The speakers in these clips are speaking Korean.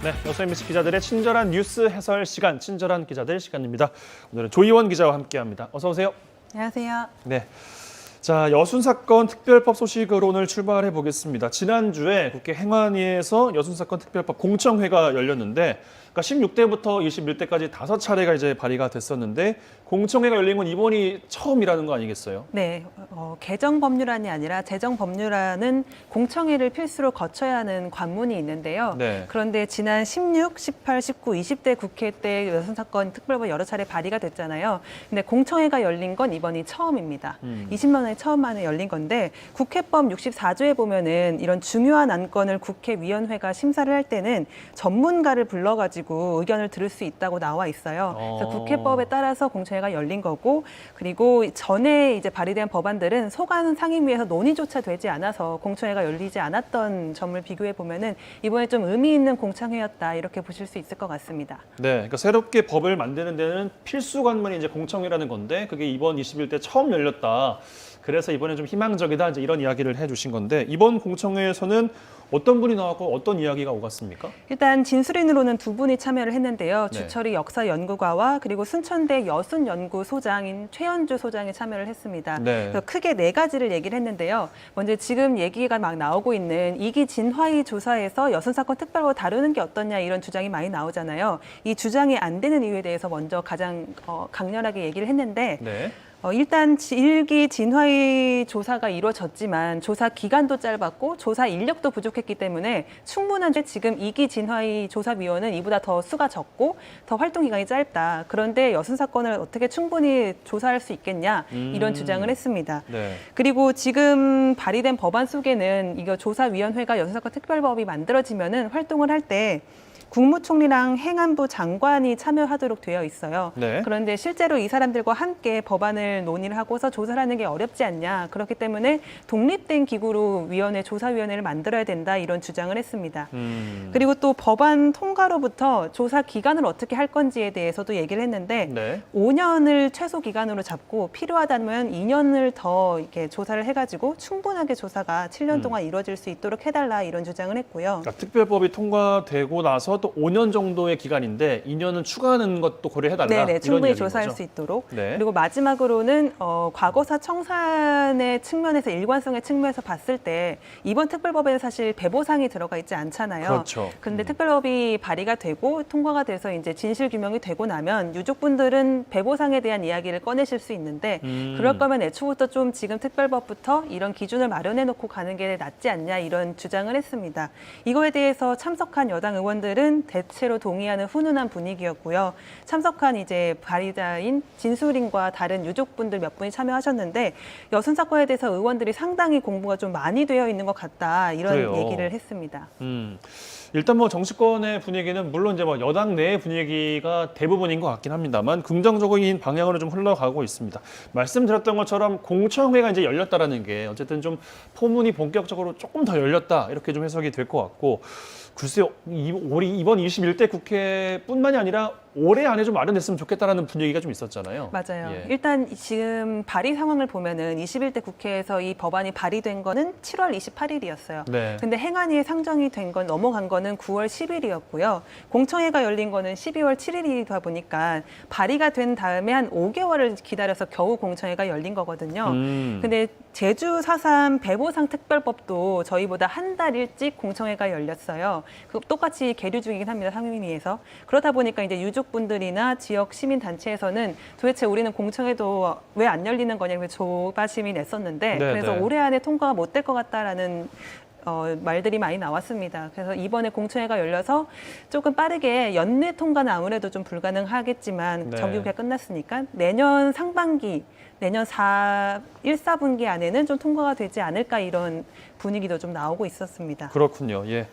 네, 여수 MBC 기자들의 친절한 뉴스 해설 시간, 친절한 기자들 시간입니다. 오늘은 조희원 기자와 함께합니다. 어서 오세요. 안녕하세요. 네, 자 여순 사건 특별법 소식으로 오늘 출발해 보겠습니다. 지난주에 국회 행안위에서 여순 사건 특별법 공청회가 열렸는데, 그러니까 16대부터 21대까지 5차례가 이제 발의가 됐었는데 공청회가 열린 건 이번이 처음이라는 거 아니겠어요? 네, 개정 법률안이 아니라 재정 법률안은 공청회를 필수로 거쳐야 하는 관문이 있는데요. 네. 그런데 지난 16, 18, 19, 20대 국회 때 여순 사건 특별법 여러 차례 발의가 됐잖아요. 근데 공청회가 열린 건 이번이 처음입니다. 20년 만에 처음 만에 열린 건데, 국회법 64조에 보면은 이런 중요한 안건을 국회위원회가 심사를 할 때는 전문가를 불러가지고 의견을 들을 수 있다고 나와 있어요. 그래서 국회법에 따라서 공청회가 열린 거고, 그리고 전에 이제 발의된 법안들은 소관 상임위에서 논의조차 되지 않아서 공청회가 열리지 않았던 점을 비교해 보면은 이번에 좀 의미 있는 공청회였다, 이렇게 보실 수 있을 것 같습니다. 네, 그러니까 새롭게 법을 만드는 데는 필수 관문이 이제 공청회라는 건데, 그게 이번 21대 처음 열렸다. 그래서 이번에 좀 희망적이다, 이제 이런 이야기를 해주신 건데, 이번 공청회에서는 어떤 분이 나왔고 어떤 이야기가 오갔습니까? 일단 진술인으로는 두 분이 참여를 했는데요. 네. 주철이 역사연구가와 그리고 순천대 여순연구소장인 최현주 소장이 참여를 했습니다. 네. 그래서 크게 네 가지를 얘기를 했는데요. 먼저 지금 얘기가 막 나오고 있는 이기 진화희 조사에서 여순 사건 특별법을 다루는 게 어떠냐, 이런 주장이 많이 나오잖아요. 이 주장이 안 되는 이유에 대해서 먼저 가장 강렬하게 얘기를 했는데, 네. 일단 일기 진화의 조사가 이루어졌지만 조사 기간도 짧았고 조사 인력도 부족했기 때문에 충분한데, 지금 2기 진화의 조사위원은 이보다 더 수가 적고 더 활동 기간이 짧다. 그런데 여순 사건을 어떻게 충분히 조사할 수 있겠냐, 이런 주장을 했습니다. 네. 그리고 지금 발의된 법안 속에는 이거 조사위원회가 여순 사건 특별법이 만들어지면은 활동을 할 때 국무총리랑 행안부 장관이 참여하도록 되어 있어요. 네. 그런데 실제로 이 사람들과 함께 법안을 논의를 하고서 조사를 하는 게 어렵지 않냐. 그렇기 때문에 독립된 기구로 조사위원회를 만들어야 된다, 이런 주장을 했습니다. 그리고 또 법안 통과로부터 조사 기간을 어떻게 할 건지에 대해서도 얘기를 했는데, 네. 5년을 최소 기간으로 잡고 필요하다면 2년을 더 이렇게 조사를 해가지고 충분하게 조사가 7년 동안 이루어질 수 있도록 해달라, 이런 주장을 했고요. 그러니까 특별법이 통과되고 나서 또 5년 정도의 기간인데 2년은 추가하는 것도 고려해달라. 네네, 이런 충분히 이야기인 조사할 거죠? 수 있도록. 네. 그리고 마지막으로는 과거사 청산의 측면에서, 일관성의 측면에서 봤을 때 이번 특별법에는 사실 배보상이 들어가 있지 않잖아요. 그렇죠. 그런데 특별법이 발의가 되고 통과가 돼서 이제 진실 규명이 되고 나면 유족분들은 배보상에 대한 이야기를 꺼내실 수 있는데, 그럴 거면 애초부터 좀 지금 특별법부터 이런 기준을 마련해 놓고 가는 게 낫지 않냐, 이런 주장을 했습니다. 이거에 대해서 참석한 여당 의원들은 대체로 동의하는 훈훈한 분위기였고요. 참석한 이제 발의자인 진술인과 다른 유족분들 몇 분이 참여하셨는데, 여순 사건에 대해서 의원들이 상당히 공부가 좀 많이 되어 있는 것 같다, 이런 그래요. 얘기를 했습니다. 일단 뭐 정치권의 분위기는 물론 이제 뭐 여당 내의 분위기가 대부분인 것 같긴 합니다만 긍정적인 방향으로 좀 흘러가고 있습니다. 말씀드렸던 것처럼 공청회가 이제 열렸다라는 게 어쨌든 좀 포문이 본격적으로 조금 더 열렸다, 이렇게 좀 해석이 될 것 같고, 글쎄요, 이번 21대 국회뿐만이 아니라 올해 안에 좀 마련됐으면 좋겠다라는 분위기가 좀 있었잖아요. 맞아요. 예. 일단 지금 발의 상황을 보면은 21대 국회에서 이 법안이 발의된 거는 7월 28일이었어요. 네. 근데 행안위에 상정이 된 건, 넘어간 거는 9월 10일이었고요. 공청회가 열린 거는 12월 7일이다 보니까 발의가 된 다음에 한 5개월을 기다려서 겨우 공청회가 열린 거거든요. 근데 제주 4.3 배보상 특별법도 저희보다 한 달 일찍 공청회가 열렸어요. 똑같이 계류 중이긴 합니다, 상임위에서. 그러다 보니까 이제 유족분들이나 지역 시민단체에서는 도대체 우리는 공청회도 왜 안 열리는 거냐고 조바심이 냈었는데, 네, 그래서 네. 올해 안에 통과가 못 될 것 같다라는 말들이 많이 나왔습니다. 그래서 이번에 공청회가 열려서 조금 빠르게 연내 통과는 아무래도 좀 불가능하겠지만, 네. 정기국회가 끝났으니까 내년 상반기, 내년 1, 4분기 안에는 좀 통과가 되지 않을까, 이런 분위기도 좀 나오고 있었습니다. 그렇군요. 예.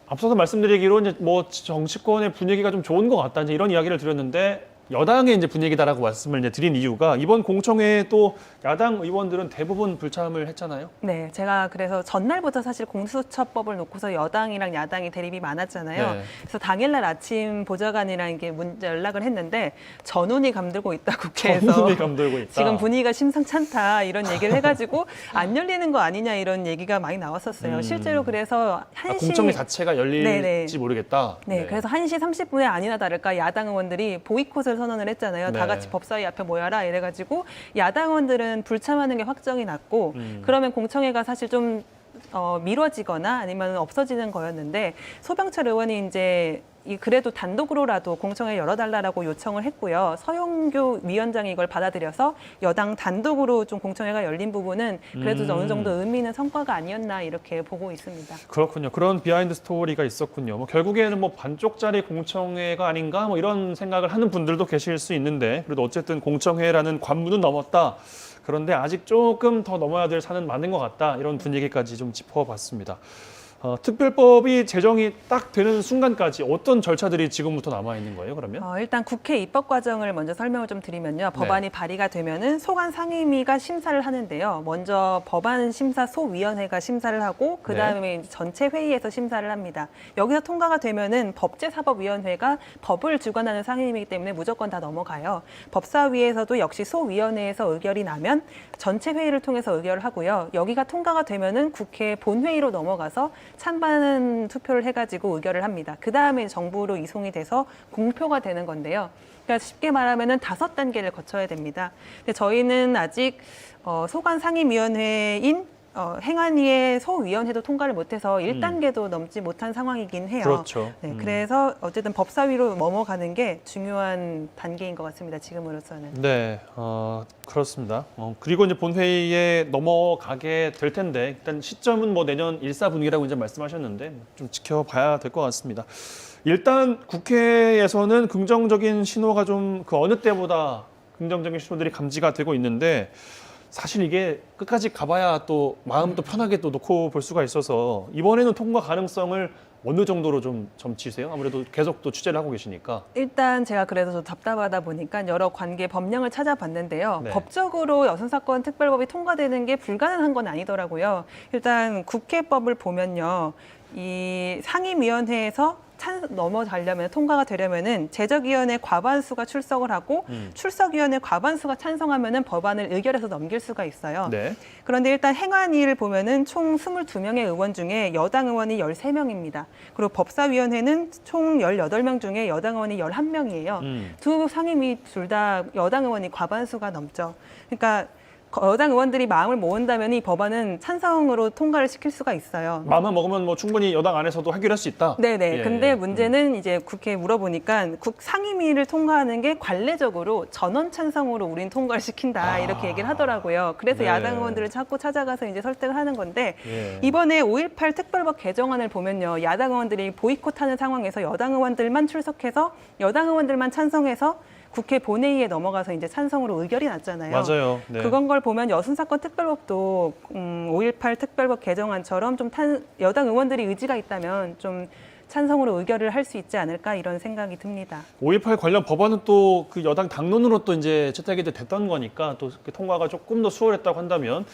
앞서서 말씀드리기로 이제 뭐 정치권의 분위기가 좀 좋은 것 같다, 이제 이런 이야기를 드렸는데, 여당의 이제 분위기다라고 말씀을 이제 드린 이유가 이번 공청회에 또 야당 의원들은 대부분 불참을 했잖아요. 네, 제가 그래서 전날부터 사실 공수처법을 놓고서 여당이랑 야당이 대립이 많았잖아요. 네. 그래서 당일날 아침 보좌관이랑 이게 연락을 했는데 전운이 감돌고 있다 국회에서. 전운이 감돌고 있다. 지금 분위기가 심상찮다 이런 얘기를 해가지고 안 열리는 거 아니냐 이런 얘기가 많이 나왔었어요. 실제로 그래서 1시 공청회 자체가 열릴지 네네. 모르겠다. 네, 그래서 1시 30분에 아니나 다를까 야당 의원들이 보이콧을 선언을 했잖아요. 네. 다 같이 법사위 앞에 모여라 이래가지고 야당 의원들은 불참하는 게 확정이 났고 그러면 공청회가 사실 좀 미뤄지거나 아니면 없어지는 거였는데 소병철 의원이 이제 그래도 단독으로라도 공청회 열어달라고 요청을 했고요. 서영교 위원장이 이걸 받아들여서 여당 단독으로 좀 공청회가 열린 부분은 그래도 어느 정도 의미 있는 성과가 아니었나 이렇게 보고 있습니다. 그렇군요. 그런 비하인드 스토리가 있었군요. 뭐 결국에는 뭐 반쪽짜리 공청회가 아닌가 뭐 이런 생각을 하는 분들도 계실 수 있는데 그래도 어쨌든 공청회라는 관문은 넘었다. 그런데 아직 조금 더 넘어야 될 산은 많은 것 같다. 이런 분위기까지 좀 짚어봤습니다. 특별법이 제정이 딱 되는 순간까지 어떤 절차들이 지금부터 남아 있는 거예요? 그러면? 일단 국회 입법 과정을 먼저 설명을 좀 드리면요. 법안이 발의가 되면은 소관 상임위가 심사를 하는데요. 먼저 법안 심사 소위원회가 심사를 하고 그 다음에 이제 전체 회의에서 심사를 합니다. 여기서 통과가 되면은 법제사법위원회가 법을 주관하는 상임위이기 때문에 무조건 다 넘어가요. 법사위에서도 역시 소위원회에서 의결이 나면 전체 회의를 통해서 의결을 하고요. 여기가 통과가 되면은 국회 본회의로 넘어가서 찬반 투표를 해가지고 의결을 합니다. 그 다음에 정부로 이송이 돼서 공표가 되는 건데요. 그러니까 쉽게 말하면은 5단계를 거쳐야 됩니다. 근데 저희는 아직 소관 상임위원회인 행안위의 소위원회도 통과를 못해서 1단계도 넘지 못한 상황이긴 해요. 그렇죠. 네, 그래서 어쨌든 법사위로 넘어가는 게 중요한 단계인 것 같습니다. 지금으로서는. 네, 그렇습니다. 그리고 이제 본회의에 넘어가게 될 텐데 일단 시점은 뭐 내년 1사분기라고 이제 말씀하셨는데 좀 지켜봐야 될 것 같습니다. 일단 국회에서는 긍정적인 신호가 좀 그 어느 때보다 긍정적인 신호들이 감지가 되고 있는데 사실 이게 끝까지 가봐야 또 마음도 편하게 또 놓고 볼 수가 있어서 이번에는 통과 가능성을 어느 정도로 좀 점치세요? 아무래도 계속 또 취재를 하고 계시니까. 일단 제가 그래도 좀 답답하다 보니까 여러 관계 법령을 찾아봤는데요. 네. 법적으로 여성사건 특별법이 통과되는 게 불가능한 건 아니더라고요. 일단 국회법을 보면요. 이 상임위원회에서 넘어가려면 통과가 되려면은 제적위원회 과반수가 출석을 하고 출석위원회 과반수가 찬성하면은 법안을 의결해서 넘길 수가 있어요. 네. 그런데 일단 행안위를 보면은 총 22명의 의원 중에 여당 의원이 13명입니다. 그리고 법사위원회는 총 18명 중에 여당 의원이 11명이에요. 두 상임위 둘 다 여당 의원이 과반수가 넘죠. 그러니까 여당 의원들이 마음을 모은다면 이 법안은 찬성으로 통과를 시킬 수가 있어요. 마음만 먹으면 뭐 충분히 여당 안에서도 해결할 수 있다. 네네. 예, 근데 예. 문제는 이제 국회에 물어보니까 상임위를 통과하는 게 관례적으로 전원 찬성으로 우린 통과를 시킨다 이렇게 얘기를 하더라고요. 그래서 네. 야당 의원들을 자꾸 찾아가서 이제 설득을 하는 건데 예. 이번에 5.18 특별법 개정안을 보면요. 야당 의원들이 보이콧하는 상황에서 여당 의원들만 출석해서 여당 의원들만 찬성해서 국회 본회의에 넘어가서 이제 찬성으로 의결이 났잖아요. 맞아요. 네. 그건 걸 보면 여성사건 특별법도 5.18 특별법 개정안처럼 좀 여당 의원들이 의지가 있다면 좀 찬성으로 의결을 할 수 있지 않을까 이런 생각이 듭니다. 5.18 관련 법안은 또 그 여당 당론으로 또 이제 채택이 됐던 거니까 또 통과가 조금 더 수월했다고 한다면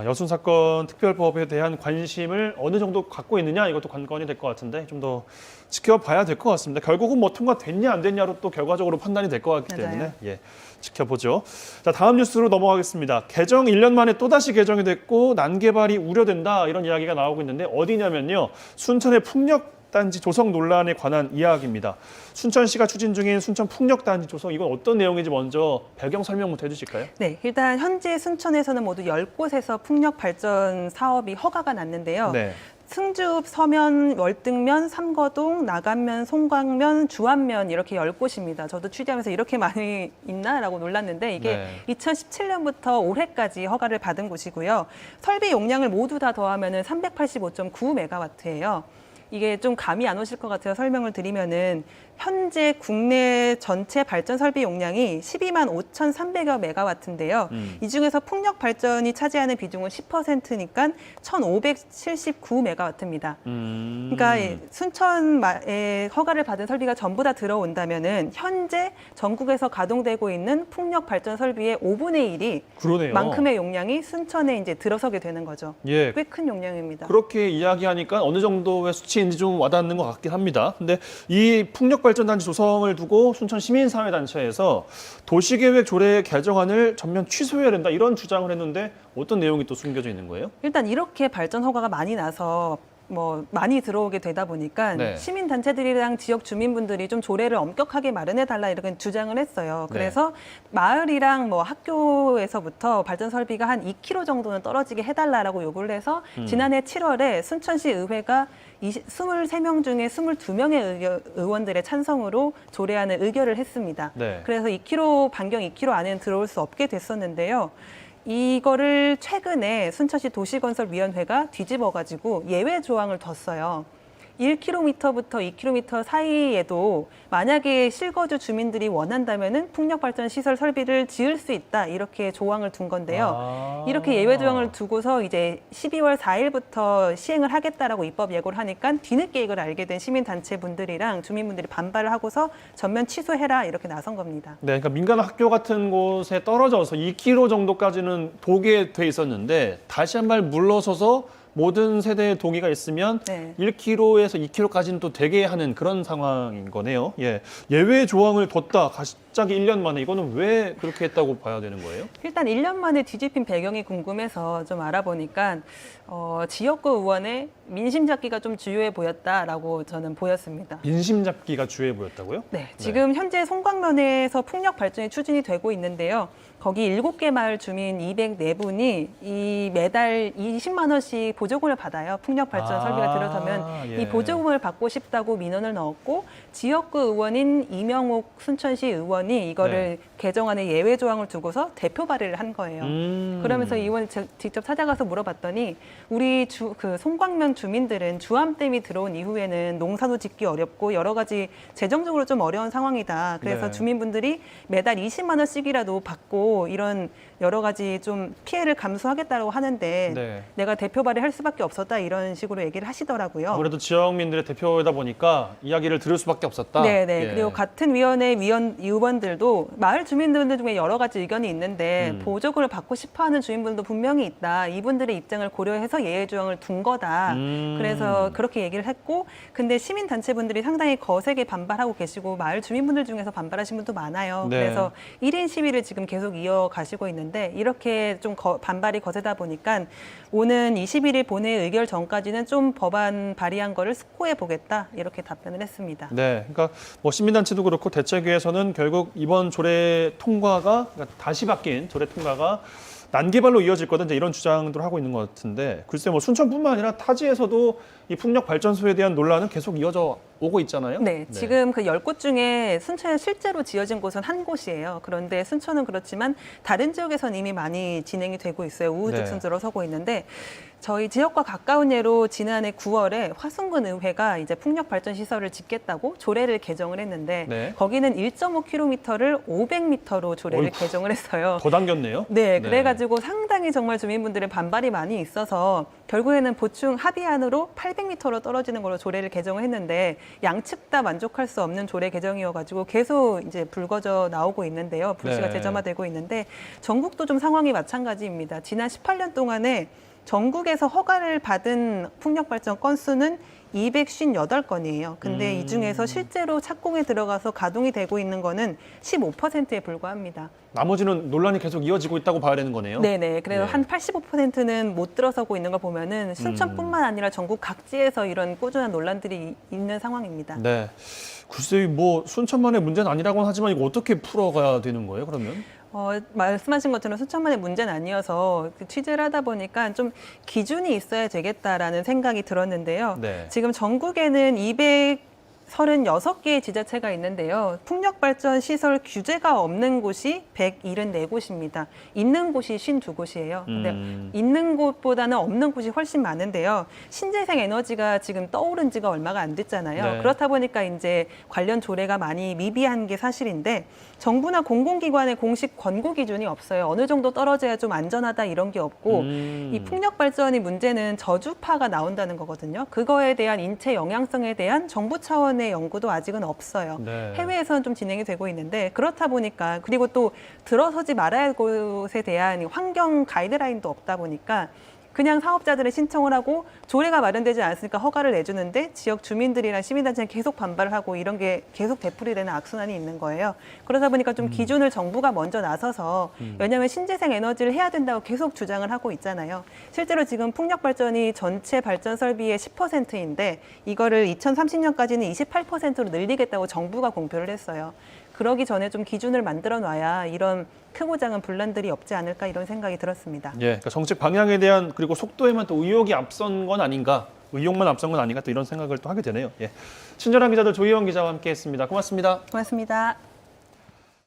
여순 사건 특별법에 대한 관심을 어느 정도 갖고 있느냐 이것도 관건이 될 것 같은데 좀 더 지켜봐야 될 것 같습니다. 결국은 뭐 통과됐냐 안 됐냐로 또 결과적으로 판단이 될 것 같기 맞아요. 때문에 예, 지켜보죠. 자, 다음 뉴스로 넘어가겠습니다. 개정 1년 만에 또다시 개정이 됐고 난개발이 우려된다 이런 이야기가 나오고 있는데 어디냐면요. 순천의 풍력단지 조성 논란에 관한 이야기입니다. 순천시가 추진 중인 순천 풍력단지 조성 이건 어떤 내용인지 먼저 배경 설명부터 해주실까요? 네, 일단 현재 순천에서는 모두 10곳에서 풍력 발전 사업이 허가가 났는데요. 네. 승주읍, 서면, 월등면, 삼거동, 나간면, 송광면, 주안면 이렇게 10곳입니다. 저도 취재하면서 이렇게 많이 있나라고 놀랐는데 이게 네. 2017년부터 올해까지 허가를 받은 곳이고요. 설비 용량을 모두 다 더하면 385.9메가와트예요. 이게 좀 감이 안 오실 것 같아요. 설명을 드리면은 현재 국내 전체 발전 설비 용량이 12만 5,300여 메가와트인데요. 이 중에서 풍력 발전이 차지하는 비중은 10%니까 1,579 메가와트입니다. 그러니까 순천에 허가를 받은 설비가 전부 다 들어온다면은 현재 전국에서 가동되고 있는 풍력 발전 설비의 5분의 1이 그러네요. 만큼의 용량이 순천에 이제 들어서게 되는 거죠. 예. 꽤 큰 용량입니다. 그렇게 이야기하니까 어느 정도의 수치인지 좀 와닿는 것 같긴 합니다. 근데 이 풍력발전단지 조성을 두고 순천 시민사회단체에서 도시계획 조례 개정안을 전면 취소해야 된다 이런 주장을 했는데 어떤 내용이 또 숨겨져 있는 거예요? 일단 이렇게 발전 허가가 많이 나서 많이 들어오게 되다 보니까 네. 시민단체들이랑 지역 주민분들이 좀 조례를 엄격하게 마련해달라 이렇게 주장을 했어요. 네. 그래서 마을이랑 학교에서부터 발전 설비가 한 2km 정도는 떨어지게 해달라라고 요구를 해서 지난해 7월에 순천시 의회가 23명 중에 22명의 의원들의 찬성으로 조례안을 의결을 했습니다. 네. 그래서 2km 반경 2km 안에는 들어올 수 없게 됐었는데요. 이거를 최근에 순천시 도시건설위원회가 뒤집어가지고 예외 조항을 뒀어요. 1km부터 2km 사이에도 만약에 실거주 주민들이 원한다면은 풍력발전 시설 설비를 지을 수 있다 이렇게 조항을 둔 건데요. 이렇게 예외 조항을 두고서 이제 12월 4일부터 시행을 하겠다라고 입법 예고를 하니까 뒤늦게 이걸 알게 된 시민단체 분들이랑 주민분들이 반발을 하고서 전면 취소해라 이렇게 나선 겁니다. 네, 그러니까 민간 학교 같은 곳에 떨어져서 2km 정도까지는 도게 돼 있었는데 다시 한 발 물러서서 모든 세대의 동의가 있으면 네. 1km에서 2km까지는 또 되게 하는 그런 상황인 거네요. 예, 예외 조항을 뒀다 갑자기 1년 만에 이거는 왜 그렇게 했다고 봐야 되는 거예요? 일단 1년 만에 뒤집힌 배경이 궁금해서 좀 알아보니까 지역구 의원의 민심 잡기가 좀 주요해 보였다라고 저는 보였습니다. 인심 잡기가 주요해 보였다고요? 네, 지금 현재 송광면에서 풍력 발전이 추진이 되고 있는데요. 거기 7개 마을 주민 204분이 이 매달 20만 원씩 보조금을 받아요. 풍력 발전 설비가 들어서면 예. 이 보조금을 받고 싶다고 민원을 넣었고 지역구 의원인 이명옥 순천시 의원이 이거를 개정안에 예외 조항을 두고서 대표 발의를 한 거예요. 그러면서 이 의원이 직접 찾아가서 물어봤더니 우리 송광면 주민들은 주암댐이 들어온 이후에는 농사도 짓기 어렵고 여러 가지 재정적으로 좀 어려운 상황이다. 그래서 네. 주민분들이 매달 20만 원씩이라도 받고 이런 여러 가지 좀 피해를 감수하겠다고 하는데 네. 내가 대표 발의할 수밖에 없었다 이런 식으로 얘기를 하시더라고요. 아무래도 지역민들의 대표이다 보니까 이야기를 들을 수밖에 없었다. 네네. 예. 그리고 같은 위원회 의원들도 마을 주민들 중에 여러 가지 의견이 있는데 보조금을 받고 싶어하는 주민분들도 분명히 있다. 이분들의 입장을 고려해서 예외 조항을 둔 거다. 그래서 그렇게 얘기를 했고, 근데 시민단체분들이 상당히 거세게 반발하고 계시고 마을 주민분들 중에서 반발하신 분도 많아요. 네. 그래서 1인 시위를 지금 계속 이어가시고 있는데 이렇게 좀 반발이 거세다 보니까 오는 21일 본회 의결 전까지는 좀 법안 발의한 거를 숙고해 보겠다 이렇게 답변을 했습니다. 네, 그러니까 뭐 시민단체도 그렇고 대책위에서는 결국 이번 조례 통과가 그러니까 다시 바뀐 조례 통과가 난개발로 이어질 거다 이제 이런 주장들을 하고 있는 것 같은데 글쎄 뭐 순천뿐만 아니라 타지에서도 이 풍력 발전소에 대한 논란은 계속 이어져 오고 있잖아요. 네, 지금 그 10곳 중에 순천에 실제로 지어진 곳은 한 곳이에요. 그런데 순천은 그렇지만 다른 지역에서는 이미 많이 진행이 되고 있어요. 우후죽순 들어서고 있는데 저희 지역과 가까운 예로 지난해 9월에 화순군 의회가 이제 풍력 발전 시설을 짓겠다고 조례를 개정을 했는데 거기는 1.5km를 500m로 조례를 개정을 했어요. 더 당겼네요. 네, 그래가지고 상당히 정말 주민분들의 반발이 많이 있어서 결국에는 보충 합의안으로 800m로 떨어지는 걸로 조례를 개정을 했는데 양측 다 만족할 수 없는 조례 개정이어가지고 계속 이제 불거져 나오고 있는데요. 불씨가 재점화되고 있는데 전국도 좀 상황이 마찬가지입니다. 지난 18년 동안에 전국에서 허가를 받은 풍력발전 건수는 258건이에요. 근데 이 중에서 실제로 착공에 들어가서 가동이 되고 있는 거는 15%에 불과합니다. 나머지는 논란이 계속 이어지고 있다고 봐야 되는 거네요. 네네. 그래서 한 85%는 못 들어서고 있는 걸 보면은 순천뿐만 아니라 전국 각지에서 이런 꾸준한 논란들이 있는 상황입니다. 네. 글쎄 뭐 순천만의 문제는 아니라고는 하지만 이거 어떻게 풀어가야 되는 거예요, 그러면? 말씀하신 것처럼 순천만의 문제는 아니어서 취재를 하다 보니까 좀 기준이 있어야 되겠다라는 생각이 들었는데요. 지금 전국에는 36개의 지자체가 있는데요. 풍력발전 시설 규제가 없는 곳이 174곳입니다. 있는 곳이 52곳이에요. 근데 있는 곳보다는 없는 곳이 훨씬 많은데요. 신재생 에너지가 지금 떠오른 지가 얼마가 안 됐잖아요. 네. 그렇다 보니까 이제 관련 조례가 많이 미비한 게 사실인데 정부나 공공기관의 공식 권고 기준이 없어요. 어느 정도 떨어져야 좀 안전하다 이런 게 없고 이 풍력발전이 문제는 저주파가 나온다는 거거든요. 그거에 대한 인체 영향성에 대한 정부 차원의 연구도 아직은 없어요. 네. 해외에서는 좀 진행이 되고 있는데 그렇다 보니까 그리고 또 들어서지 말아야 할 곳에 대한 환경 가이드라인도 없다 보니까 그냥 사업자들은 신청을 하고 조례가 마련되지 않았으니까 허가를 내주는데 지역 주민들이랑 시민단체는 계속 반발을 하고 이런 게 계속 되풀이되는 악순환이 있는 거예요. 그러다 보니까 좀 기준을 정부가 먼저 나서서 왜냐하면 신재생 에너지를 해야 된다고 계속 주장을 하고 있잖아요. 실제로 지금 풍력발전이 전체 발전 설비의 10%인데 이거를 2030년까지는 28%로 늘리겠다고 정부가 공표를 했어요. 그러기 전에 좀 기준을 만들어 놔야 이런 크고 작은 분란들이 없지 않을까 이런 생각이 들었습니다. 예, 그러니까 정책 방향에 대한 그리고 속도에만 또 의욕이 앞선 건 아닌가, 의욕만 앞선 건 아닌가 또 이런 생각을 또 하게 되네요. 예, 친절한 기자들 조희원 기자와 함께했습니다. 고맙습니다. 고맙습니다.